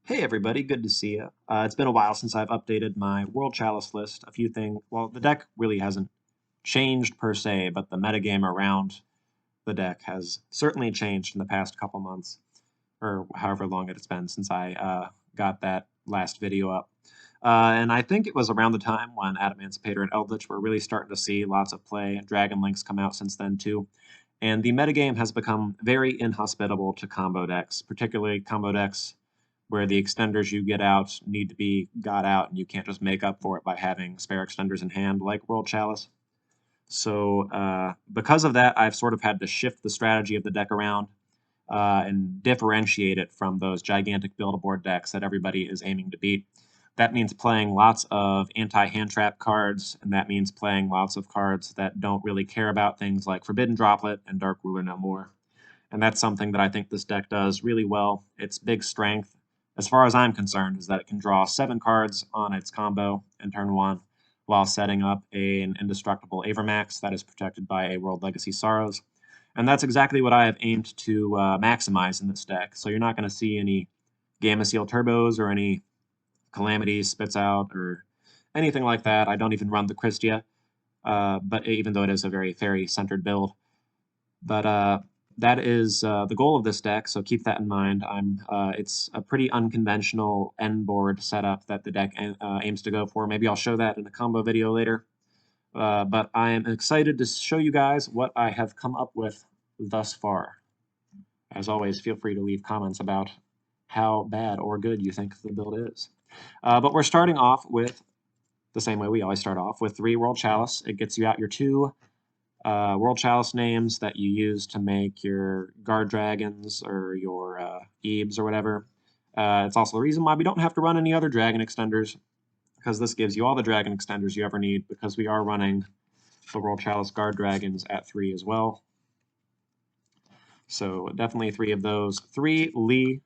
Hey everybody, good to see you. It's been a while since I've updated my World Chalice list. A few things, well, the deck really hasn't changed per se, but the metagame around the deck has certainly changed in the past couple months, or however long it's been since I got that last video up. And I think it was around the time when Adamancipator and Eldritch were really starting to see lots of play, and Dragon Link's come out since then too. And the metagame has become very inhospitable to combo decks, particularly combo decks where the extenders you get out need to be got out, and you can't just make up for it by having spare extenders in hand like World Chalice. So because of that, I've sort of had to shift the strategy of the deck around and differentiate it from those gigantic build-a-board decks that everybody is aiming to beat. That means playing lots of anti-hand trap cards, and that means playing lots of cards that don't really care about things like Forbidden Droplet and Dark Ruler no more. And that's something that I think this deck does really well. Its big strength, as far as I'm concerned, is that it can draw 7 cards on its combo in turn 1 while setting up an indestructible Avermax that is protected by a World Legacy Sorrows. And that's exactly what I have aimed to maximize in this deck. So you're not going to see any Gamma Seal Turbos or any Calamities Spits Out or anything like that. I don't even run the Christia, but even though it is a very fairy-centered build. But that is the goal of this deck, so keep that in mind. It's a pretty unconventional end board setup that the deck aims to go for. Maybe I'll show that in a combo video later. But I am excited to show you guys what I have come up with thus far. As always, feel free to leave comments about how bad or good you think the build is. But we're starting off with the same way we always start off, with 3 World Chalice. It gets you out your 2 World Chalice names that you use to make your guard dragons or your Ebes or whatever. It's also the reason why we don't have to run any other dragon extenders, because this gives you all the dragon extenders you ever need, because we are running the World Chalice guard dragons at 3 as well. So definitely 3 of those. 3 Lee.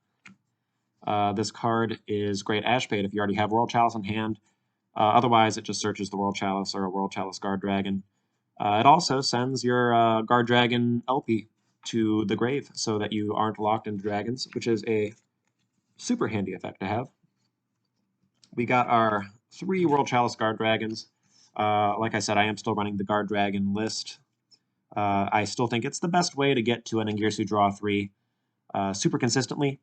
This card is great Ashpate if you already have World Chalice in hand. Otherwise, it just searches the World Chalice or a World Chalice guard dragon. It also sends your Guard Dragon LP to the grave so that you aren't locked into dragons, which is a super handy effect to have. We got our 3 World Chalice Guard Dragons. Like I said, I am still running the Guard Dragon list. I still think it's the best way to get to an Ingirsu draw 3 super consistently.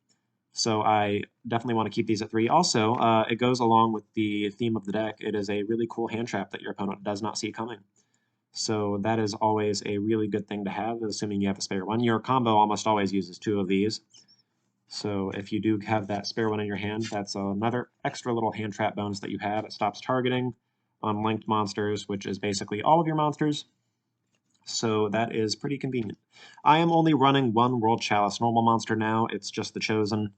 So I definitely want to keep these at 3. Also, it goes along with the theme of the deck. It is a really cool hand trap that your opponent does not see coming. So that is always a really good thing to have, assuming you have a spare one. Your combo almost always uses 2 of these. So if you do have that spare one in your hand, that's another extra little hand trap bonus that you have. It stops targeting on linked monsters, which is basically all of your monsters. So that is pretty convenient. I am only running 1 World Chalice normal monster now. It's just the Chosen.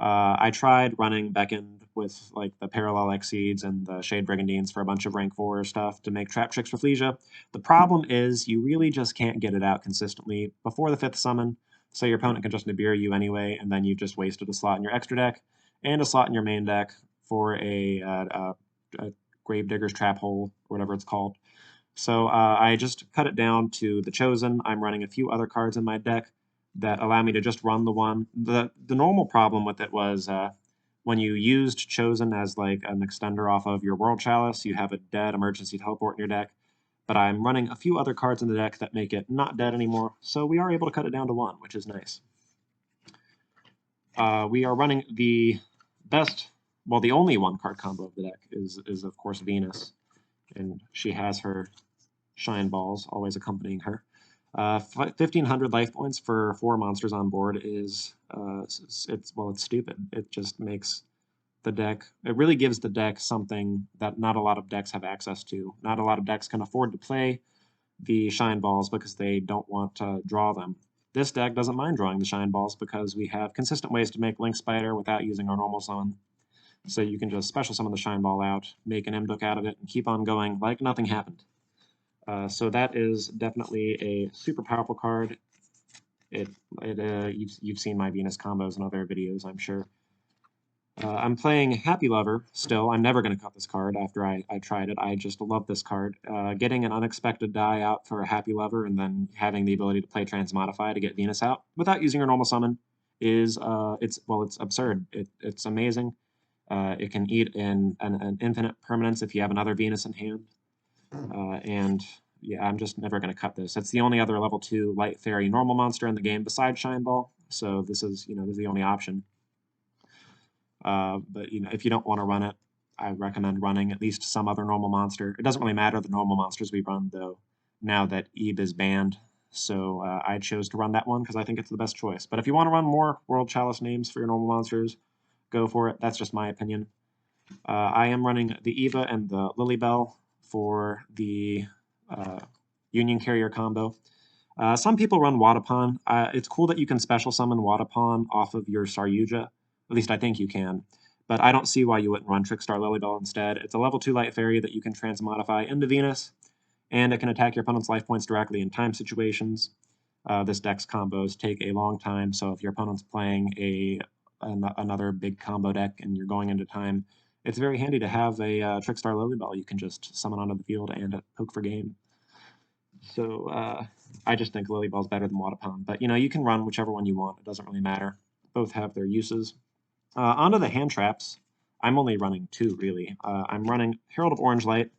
I tried running Beckend with like the Parallel Exceeds and the Shade Brigandines for a bunch of rank 4 stuff to make Trap Tricks for Flesia. The problem is you really just can't get it out consistently before the 5th summon, so your opponent can just Nibiru you anyway, and then you've just wasted a slot in your extra deck and a slot in your main deck for a Gravedigger's Trap Hole, or whatever it's called. So I just cut it down to the Chosen. I'm running a few other cards in my deck that allow me to just run the one. The normal problem with it was when you used Chosen as like an extender off of your World Chalice, you have a dead emergency teleport in your deck. But I'm running a few other cards in the deck that make it not dead anymore, so we are able to cut it down to 1, which is nice. We are running the best, well, the only 1-card combo of the deck is of course Venus, and she has her Shine Balls always accompanying her. 1,500 life points for 4 monsters on board is, it's stupid. It just makes the deck, it really gives the deck something that not a lot of decks have access to. Not a lot of decks can afford to play the Shine Balls because they don't want to draw them. This deck doesn't mind drawing the Shine Balls because we have consistent ways to make Link Spider without using our normal summon. So you can just special summon the Shine Ball out, make an Imduk out of it, and keep on going like nothing happened. So that is definitely a super powerful card. You've seen my Venus combos in other videos, I'm sure. I'm playing Happy Lover still. I'm never going to cut this card after I tried it. I just love this card. Getting an unexpected die out for a Happy Lover and then having the ability to play Transmodify to get Venus out without using her normal summon is it's absurd. It's amazing. It can eat an infinite permanence if you have another Venus in hand. And yeah, I'm just never going to cut this. It's the only other level 2 Light Fairy normal monster in the game besides Shine Ball. So this is, this is the only option. But if you don't want to run it, I recommend running at least some other normal monster. It doesn't really matter the normal monsters we run, though, now that Eve is banned. So I chose to run that one because I think it's the best choice. But if you want to run more World Chalice names for your normal monsters, go for it. That's just my opinion. I am running the Eva and the Lilybell for the Union Carrier combo. Some people run Wadapon. It's cool that you can special summon Wadapon off of your Saryuja. At least I think you can. But I don't see why you wouldn't run Trickstar Lilybell instead. It's a level 2 Light Fairy that you can transmodify into Venus, and it can attack your opponent's life points directly in time situations. This deck's combos take a long time, so if your opponent's playing another big combo deck and you're going into time, it's very handy to have a Trickstar Lilybell you can just summon onto the field and poke for game. So I just think Lilybell's better than Wadapon. But you can run whichever one you want. It doesn't really matter. Both have their uses. Onto the hand traps. I'm only running 2, really. I'm running Herald of Orange Light.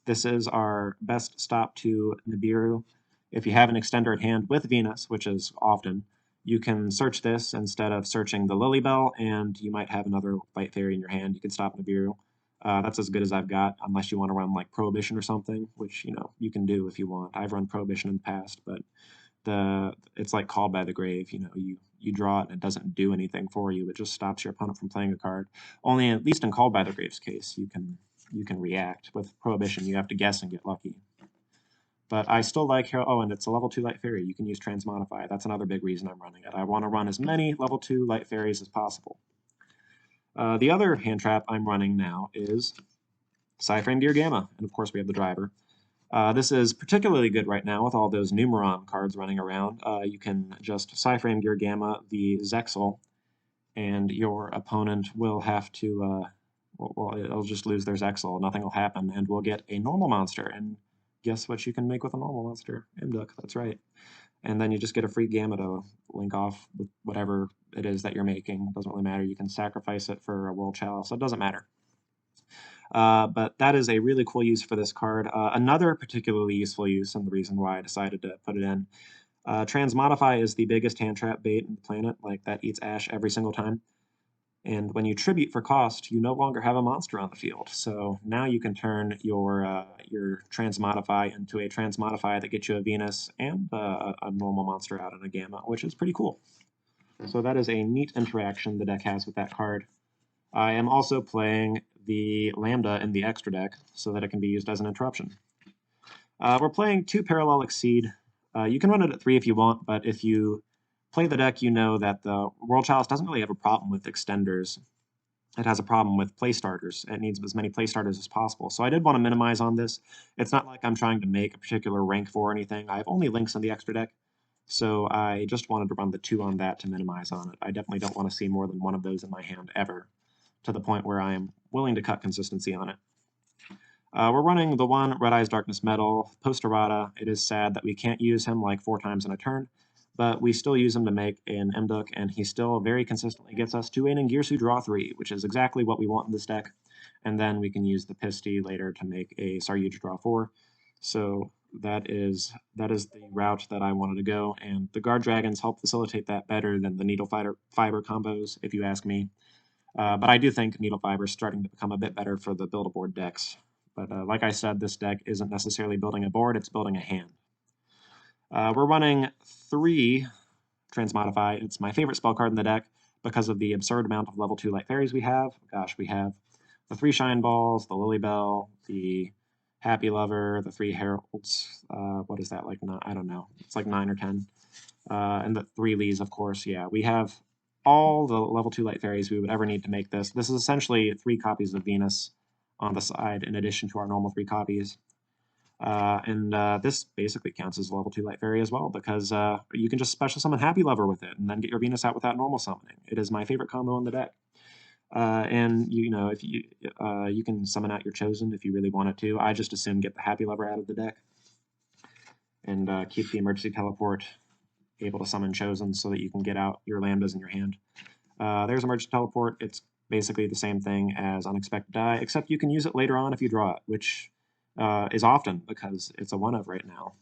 This is our best stop to Nibiru. If you have an extender at hand with Venus, which is often, you can search this instead of searching the Lilybell, and you might have another Light Fairy in your hand. You can stop Nibiru. That's as good as I've got, unless you want to run like Prohibition or something, which you can do if you want. I've run Prohibition in the past, but it's like Called by the Grave. You draw it and it doesn't do anything for you. It just stops your opponent from playing a card. Only at least in Called by the Grave's case, you can react. With Prohibition, you have to guess and get lucky. But I still like Herald. Oh, and it's a level 2 Light Fairy. You can use Transmodify. That's another big reason I'm running it. I want to run as many level 2 Light Fairies as possible. The other hand trap I'm running now is Psyframe Gear Gamma, and of course we have the driver. This is particularly good right now with all those Numeron cards running around. You can just Psyframe Gear Gamma the Zexal, and your opponent will have to, well, it'll just lose their Zexal, nothing will happen, and we'll get a normal monster. And guess what you can make with a normal monster? Imduk, that's right. And then you just get a free Gamma to link off with whatever it is that you're making. It doesn't really matter. You can sacrifice it for a World Chalice, so it doesn't matter. But that is a really cool use for this card. Another particularly useful use, and the reason why I decided to put it in, Transmodify is the biggest hand trap bait in the planet, like that eats Ash every single time. And when you tribute for cost, you no longer have a monster on the field. So now you can turn your Transmodify into a Transmodify that gets you a Venus and a normal monster out in a Gamma, which is pretty cool. So that is a neat interaction the deck has with that card. I am also playing the Lambda in the extra deck so that it can be used as an interruption. We're playing 2 Parallel Exceed. You can run it at 3 if you want, but if you play the deck, you know that the World Chalice doesn't really have a problem with extenders. It has a problem with play starters. It needs as many play starters as possible. So I did want to minimize on this. It's not like I'm trying to make a particular rank 4 or anything. I have only links in the extra deck. So I just wanted to run the 2 on that to minimize on it. I definitely don't want to see more than one of those in my hand ever, to the point where I am willing to cut consistency on it. We're running the 1 Red Eyes Darkness Metal, Post-Errata. It is sad that we can't use him like 4 times in a turn, but we still use him to make an Imduk, and he still very consistently gets us to an Ngirsu draw 3, which is exactly what we want in this deck. And then we can use the Pisty later to make a Saryuja draw 4. So that is the route that I wanted to go, and the Guard Dragons help facilitate that better than the Needle Fiber combos, if you ask me. But I do think Needle Fiber is starting to become a bit better for the Build-A-Board decks. But like I said, this deck isn't necessarily building a board, it's building a hand. We're running 3 Transmodify. It's my favorite spell card in the deck because of the absurd amount of level 2 Light Fairies we have. Gosh, we have the 3 Shine Balls, the Lilybell, the Happy Lover, the 3 Heralds. What is that, like? I don't know. It's like 9 or 10. And the 3 Lees, of course. Yeah, we have all the level 2 Light Fairies we would ever need to make this. This is essentially 3 copies of Venus on the side in addition to our normal 3 copies. This basically counts as a level 2 Light Fairy as well, because you can just special summon Happy Lover with it and then get your Venus out without normal summoning. It is my favorite combo in the deck. If you can summon out your Chosen if you really wanted to. I just assume get the Happy Lover out of the deck and keep the emergency teleport able to summon Chosen so that you can get out your Lambdas in your hand. There's Emergency Teleport. It's basically the same thing as Unexpected Die, except you can use it later on if you draw it, which is often because it's a 1-of right now.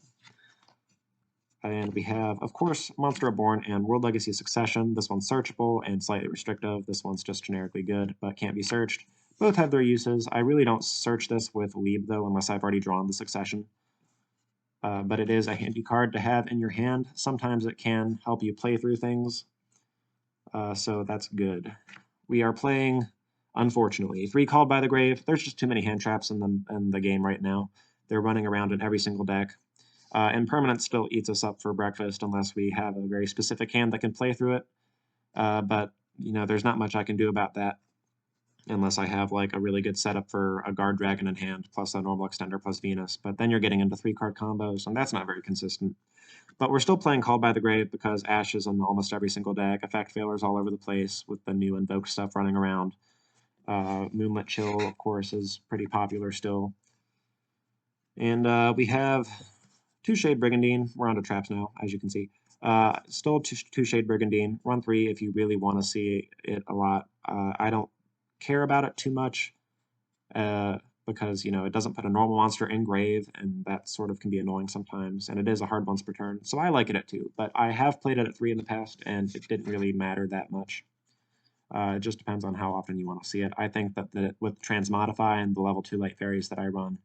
And we have, of course, Monster Reborn and World Legacy Succession. This one's searchable and slightly restrictive. This one's just generically good, but can't be searched. Both have their uses. I really don't search this with Leeb, though, unless I've already drawn the Succession. But it is a handy card to have in your hand. Sometimes it can help you play through things, so that's good. We are playing, unfortunately, 3 Called by the Grave. There's just too many hand traps in the game right now. They're running around in every single deck. And Permanent still eats us up for breakfast unless we have a very specific hand that can play through it. But, there's not much I can do about that unless I have like a really good setup for a Guard Dragon in hand plus a normal extender plus Venus. But then you're getting into 3-card combos, and that's not very consistent. But we're still playing Called by the Grave because Ash is in almost every single deck. Effect Failures all over the place with the new Invoke stuff running around. Moonlit Chill, of course, is pretty popular still. And we have 2 Shade Brigandine. We're onto traps now, as you can see. Still 2 Shade Brigandine. Run 3 if you really want to see it a lot. I don't care about it too much because, it doesn't put a normal monster in grave, and that sort of can be annoying sometimes, and it is a hard once per turn, so I like it at 2. But I have played it at 3 in the past, and it didn't really matter that much. It just depends on how often you want to see it. I think that with Transmodify and the level 2 Light Fairies that I run,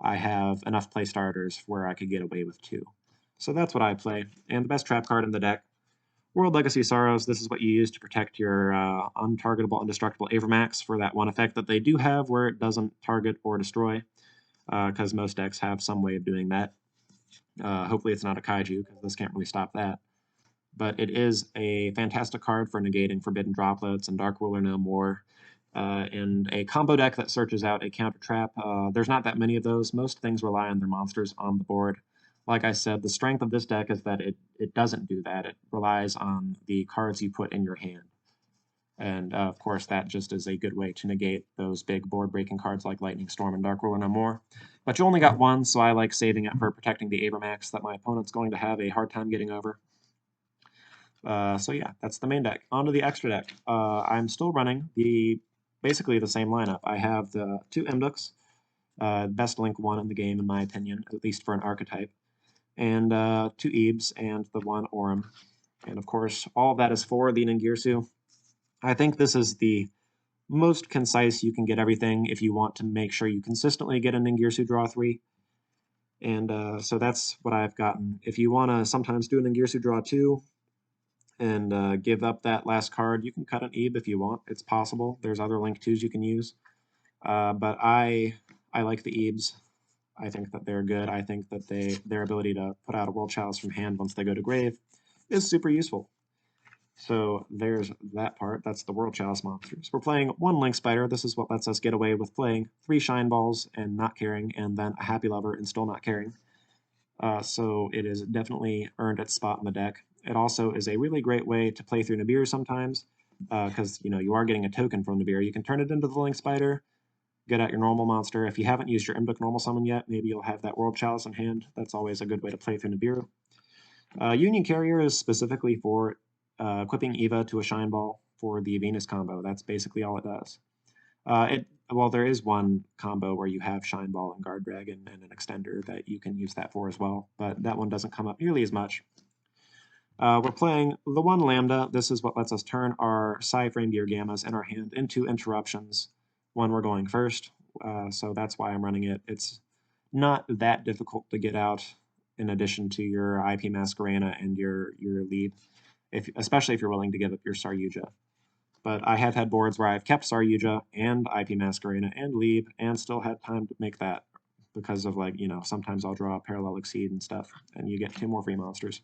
I have enough play starters where I could get away with 2. So that's what I play. And the best trap card in the deck, World Legacy Sorrows. This is what you use to protect your untargetable, indestructible Avermax for that one effect that they do have where it doesn't target or destroy, because most decks have some way of doing that. Hopefully it's not a Kaiju, because this can't really stop that. But it is a fantastic card for negating Forbidden Droplets and Dark Ruler No More. And a combo deck that searches out a counter trap. There's not that many of those. Most things rely on their monsters on the board. Like I said, the strength of this deck is that it doesn't do that. It relies on the cards you put in your hand. And of course, that just is a good way to negate those big board-breaking cards like Lightning Storm and Dark Ruler No More. But you only got one, so I like saving it for protecting the Avermax that my opponent's going to have a hard time getting over. So yeah, that's the main deck. On to the extra deck. I'm still running basically the same lineup. I have the 2 Imduks, best Link 1 in the game in my opinion, at least for an archetype, and 2 Ebs and the 1 Aurum. And of course, all of that is for the Ningirsu. I think this is the most concise you can get everything if you want to make sure you consistently get a Ningirsu draw 3. And so that's what I've gotten. If you want to sometimes do a Ningirsu draw 2, and give up that last card, you can cut an Ebe if you want. It's possible. There's other Link 2s you can use. But I like the Ebes. I think that they're good. I think that their ability to put out a World Chalice from hand once they go to grave is super useful. So there's that part. That's the World Chalice monsters. We're playing 1 Link Spider. This is what lets us get away with playing 3 Shine Balls and not caring, and then a Happy Lover and still not caring. So it has definitely earned its spot in the deck. It also is a really great way to play through Nibiru sometimes, because you are getting a token from Nibiru. You can turn it into the Link Spider, get out your normal monster. If you haven't used your Imduk normal summon yet, maybe you'll have that World Chalice in hand. That's always a good way to play through Nibiru. Union Carrier is specifically for equipping Eva to a Shine Ball for the Venus combo. That's basically all it does. Well, there is one combo where you have Shine Ball and Guard Dragon and an extender that you can use that for as well, but that one doesn't come up nearly as much. We're playing the 1 Lambda. This is what lets us turn our Psy-Frame Gear Gammas in our hand into interruptions when we're going first, so that's why I'm running it. It's not that difficult to get out in addition to your IP Masquerena and your lead, especially if you're willing to give up your Saryuja. But I have had boards where I've kept Saryuja and IP Masquerena and Leeb and still had time to make that because of sometimes I'll draw a Parallel Exceed and stuff, and you get 2 more free monsters.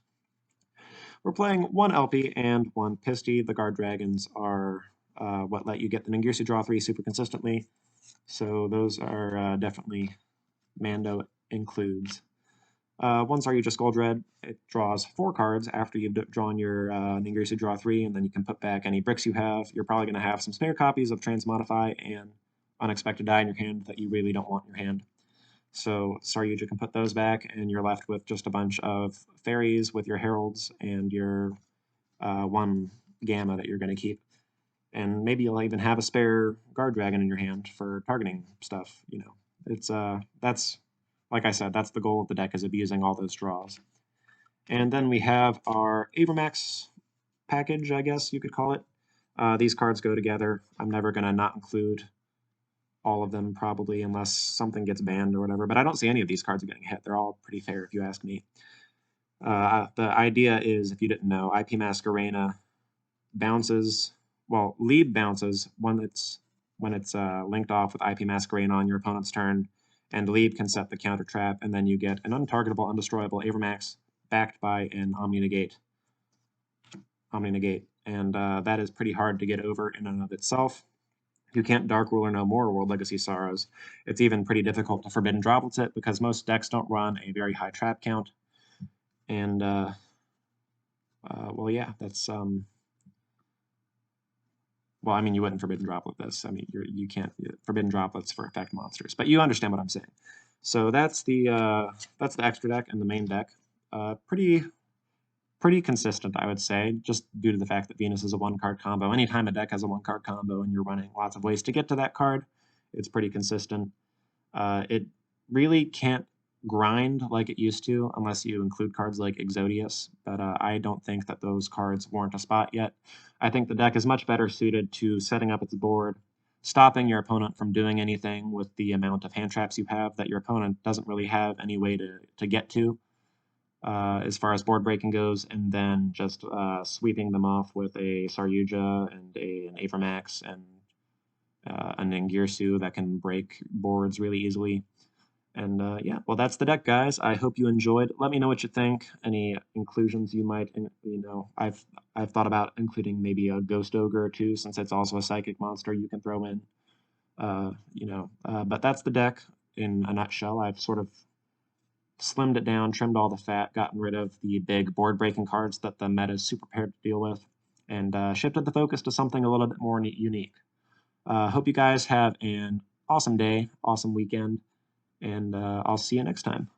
We're playing 1 Elpie and 1 Pisty. The Guard Dragons are what let you get the Ningirsu draw 3 super consistently, so those are definitely Mando includes. 1 Saryuja Skuldred, it draws 4 cards after you've drawn your Ningirsu draw 3, and then you can put back any bricks you have. You're probably going to have some spare copies of Transmodify and Unexpected Die in your hand that you really don't want in your hand. So Saryuja can put those back, and you're left with just a bunch of fairies with your heralds and your one gamma that you're going to keep. And maybe you'll even have a spare guard dragon in your hand for targeting stuff. You know, it's that's like I said, that's the goal of the deck, is abusing all those draws. And then we have our Avermax package, I guess you could call it. These cards go together. I'm never going to not include all of them, probably, unless something gets banned or whatever. But I don't see any of these cards getting hit. They're all pretty fair, if you ask me. The idea is, if you didn't know, IP Masquerena bounces, well, lead bounces when it's linked off with IP Masquerena on your opponent's turn, and lead can set the counter trap, and then you get an untargetable, undestroyable Avermax backed by an Omni Negate. And that is pretty hard to get over in and of itself. You can't Dark Ruler no more World Legacy Sorrows. It's even pretty difficult to Forbidden Droplets it, because most decks don't run a very high trap count. And, well, yeah, that's, well, I mean, you wouldn't Forbidden Droplet this. I mean, you can't Forbidden Droplets for effect monsters, but you understand what I'm saying. So that's the extra deck and the main deck. Pretty consistent, I would say, just due to the fact that Venus is a one-card combo. Anytime a deck has a one-card combo and you're running lots of ways to get to that card, it's pretty consistent. It really can't grind like it used to unless you include cards like Exodius, but I don't think that those cards warrant a spot yet. I think the deck is much better suited to setting up its board, stopping your opponent from doing anything with the amount of hand traps you have that your opponent doesn't really have any way to get to. As far as board breaking goes, and then just sweeping them off with a Saryuja and an Avermax and an Ningirsu that can break boards really easily. And yeah, well, that's the deck, guys. I hope you enjoyed. Let me know what you think. Any inclusions you might, I've thought about including maybe a Ghost Ogre too, since it's also a psychic monster you can throw in. But that's the deck in a nutshell. I've sort of slimmed it down, trimmed all the fat, gotten rid of the big board-breaking cards that the meta is super prepared to deal with, and shifted the focus to something a little bit more unique. Hope you guys have an awesome day, awesome weekend, and I'll see you next time.